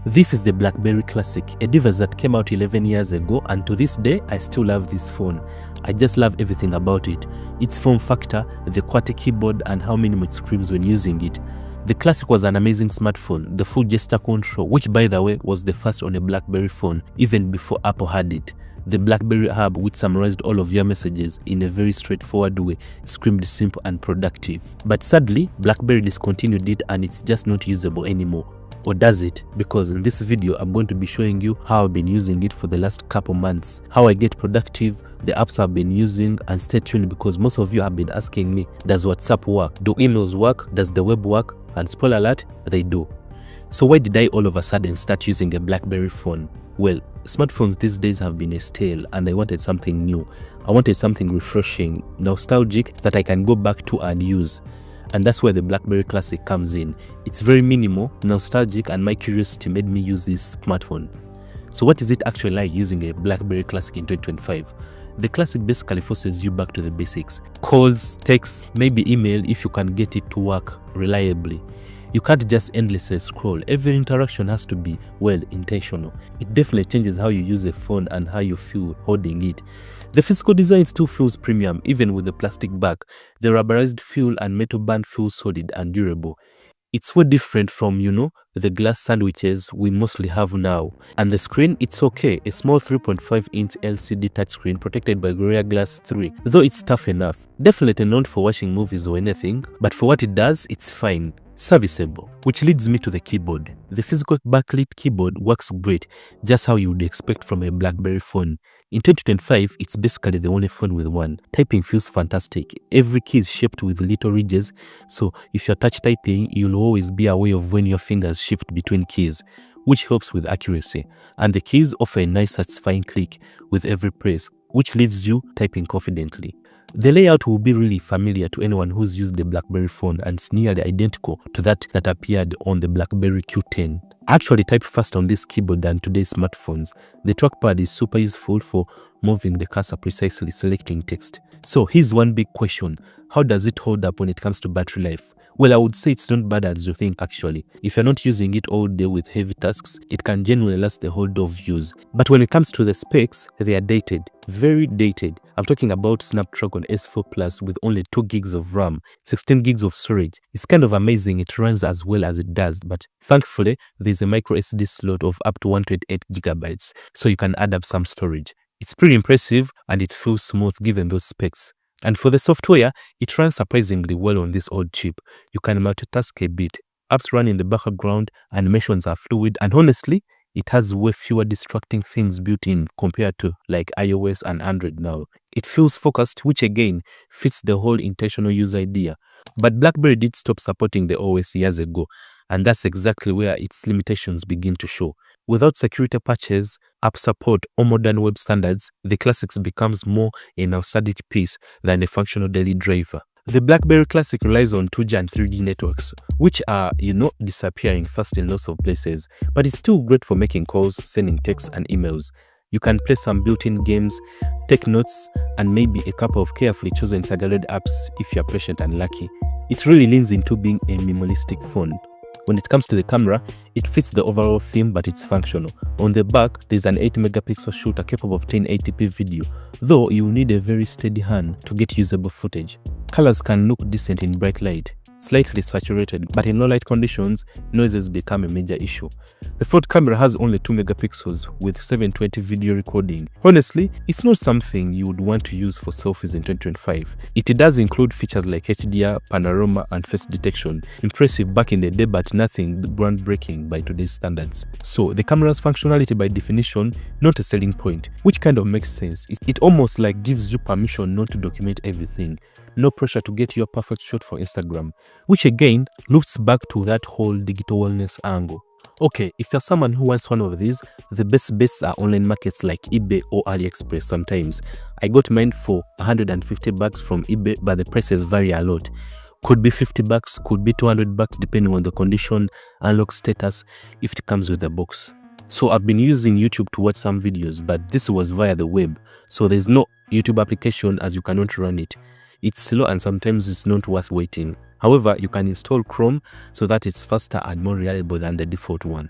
This is the BlackBerry Classic, a device that came out 11 years ago, and to this day I still love this phone. I just love everything about it. Its form factor, the QWERTY keyboard, and how minimal it screams when using it. The Classic was an amazing smartphone, the full gesture control, which by the way was the first on a BlackBerry phone, even before Apple had it. The BlackBerry hub, which summarized all of your messages in a very straightforward way, screamed simple and productive. But sadly, BlackBerry discontinued it and it's just not usable anymore. Or does it? Because in this video I'm going to be showing you how I've been using it for the last couple months, how I get productive, the apps I've been using, and stay tuned because most of you have been asking me, does WhatsApp work? Do emails work? Does the web work? And spoiler alert, they do. So why did I all of a sudden start using a BlackBerry phone? Well, smartphones these days have been a stale and I wanted something new. I wanted something refreshing, nostalgic that I can go back to and use. And that's where the BlackBerry Classic comes in. It's very minimal, nostalgic, and my curiosity made me use this smartphone. So what is it actually like using a BlackBerry Classic in 2025? The Classic basically forces you back to the basics. Calls, texts, maybe email if you can get it to work reliably. You can't just endlessly scroll. Every interaction has to be, well, intentional. It definitely changes how you use a phone and how you feel holding it. The physical design still feels premium, even with the plastic back. The rubberized feel and metal band feel solid and durable. It's so different from, the glass sandwiches we mostly have now. And the screen, it's okay, a small 3.5-inch LCD touchscreen protected by Gorilla Glass 3, though it's tough enough. Definitely not for watching movies or anything, but for what it does, it's fine. Serviceable. Which leads me to the keyboard. The physical backlit keyboard works great, just how you would expect from a BlackBerry phone. In 2025, it's basically the only phone with one. Typing feels fantastic. Every key is shaped with little ridges, so if you're touch typing, you'll always be aware of when your fingers shift between keys, which helps with accuracy. And the keys offer a nice satisfying click with every press, which leaves you typing confidently. The layout will be really familiar to anyone who's used the BlackBerry phone and it's nearly identical to that appeared on the BlackBerry Q10. I actually type faster on this keyboard than today's smartphones. The trackpad is super useful for moving the cursor precisely, selecting text. So here's one big question. How does it hold up when it comes to battery life? Well, I would say it's not bad as you think actually. If you're not using it all day with heavy tasks, it can generally last the whole day of use. But when it comes to the specs, they are dated. Very dated. I'm talking about Snapdragon S4 Plus with only 2 gigs of RAM, 16 gigs of storage. It's kind of amazing it runs as well as it does, but thankfully there's a micro SD slot of up to 128 gigabytes, so you can add up some storage. It's pretty impressive and it feels smooth given those specs. And for the software, it runs surprisingly well on this old chip. You can multitask a bit. Apps run in the background, animations are fluid, and honestly, it has way fewer distracting things built in compared to like iOS and Android now. It feels focused, which again fits the whole intentional use idea. But BlackBerry did stop supporting the OS years ago, and that's exactly where its limitations begin to show. Without security patches, app support, or modern web standards, the Classics becomes more a nostalgic piece than a functional daily driver. The BlackBerry Classic relies on 2G and 3G networks, which are, disappearing fast in lots of places, but it's still great for making calls, sending texts and emails. You can play some built-in games, take notes, and maybe a couple of carefully chosen sideloaded apps if you're patient and lucky. It really leans into being a minimalistic phone. When it comes to the camera, it fits the overall theme, but it's functional. On the back, there's an 8-megapixel shooter capable of 1080p video, though you will need a very steady hand to get usable footage. Colors can look decent in bright light, slightly saturated, but in low light conditions, noises become a major issue. The front camera has only 2 megapixels with 720 video recording. Honestly, it's not something you would want to use for selfies in 2025. It does include features like HDR, panorama, and face detection. Impressive back in the day, but nothing groundbreaking by today's standards. So the camera's functionality by definition, not a selling point, which kind of makes sense. It almost like gives you permission not to document everything. No pressure to get your perfect shot for Instagram, which again loops back to that whole digital wellness angle. Okay, if you're someone who wants one of these, the best bets are online markets like eBay or AliExpress sometimes. I got mine for $150 from eBay, but the prices vary a lot. Could be $50, could be $200 depending on the condition, unlock status, if it comes with a box. So I've been using YouTube to watch some videos, but this was via the web, so there's no YouTube application as you cannot run it. It's slow and sometimes it's not worth waiting. However, you can install Chrome so that it's faster and more reliable than the default one.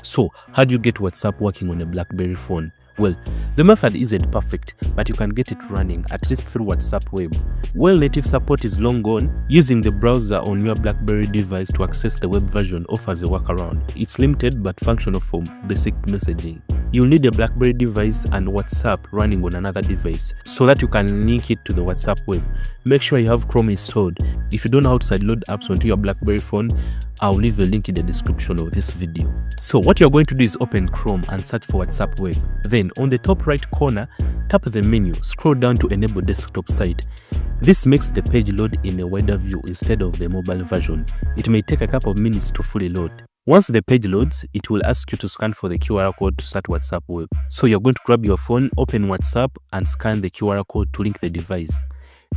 So, how do you get WhatsApp working on a BlackBerry phone? Well, the method isn't perfect, but you can get it running, at least through WhatsApp web. While native support is long gone, using the browser on your BlackBerry device to access the web version offers a workaround. It's limited but functional for basic messaging. You'll need a BlackBerry device and WhatsApp running on another device so that you can link it to the WhatsApp web. Make sure you have Chrome installed. If you don't know how to sideload apps onto your BlackBerry phone, I'll leave a link in the description of this video. So what you're going to do is open Chrome and search for WhatsApp web. Then on the top right corner, tap the menu, scroll down to enable desktop site. This makes the page load in a wider view instead of the mobile version. It may take a couple of minutes to fully load. Once the page loads, it will ask you to scan for the QR code to start WhatsApp web. So you're going to grab your phone, open WhatsApp and scan the QR code to link the device.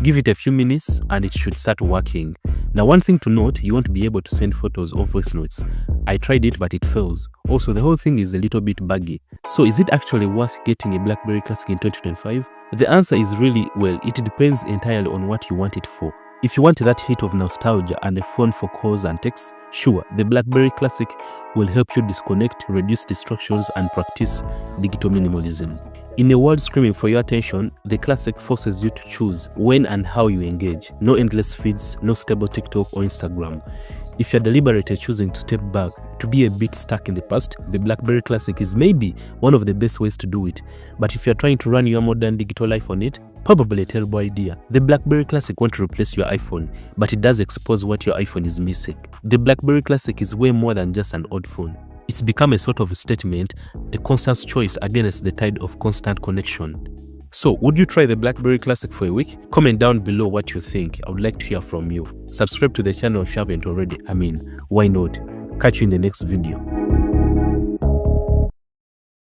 Give it a few minutes and it should start working. Now one thing to note, you won't be able to send photos or voice notes. I tried it but it fails. Also the whole thing is a little bit buggy. So is it actually worth getting a BlackBerry Classic in 2025? The answer is really, well, it depends entirely on what you want it for. If you want that hit of nostalgia and a phone for calls and texts, sure, the BlackBerry Classic will help you disconnect, reduce distractions and practice digital minimalism. In a world screaming for your attention, the Classic forces you to choose when and how you engage. No endless feeds, no stable TikTok or Instagram. If you're deliberately choosing to step back, to be a bit stuck in the past, the BlackBerry Classic is maybe one of the best ways to do it. But if you're trying to run your modern digital life on it, probably a terrible idea. The BlackBerry Classic won't replace your iPhone, but it does expose what your iPhone is missing. The BlackBerry Classic is way more than just an old phone. It's become a sort of a statement, a constant choice against the tide of constant connection. So, would you try the BlackBerry Classic for a week? Comment down below what you think. I would like to hear from you. Subscribe to the channel if you haven't already. I mean, why not? Catch you in the next video.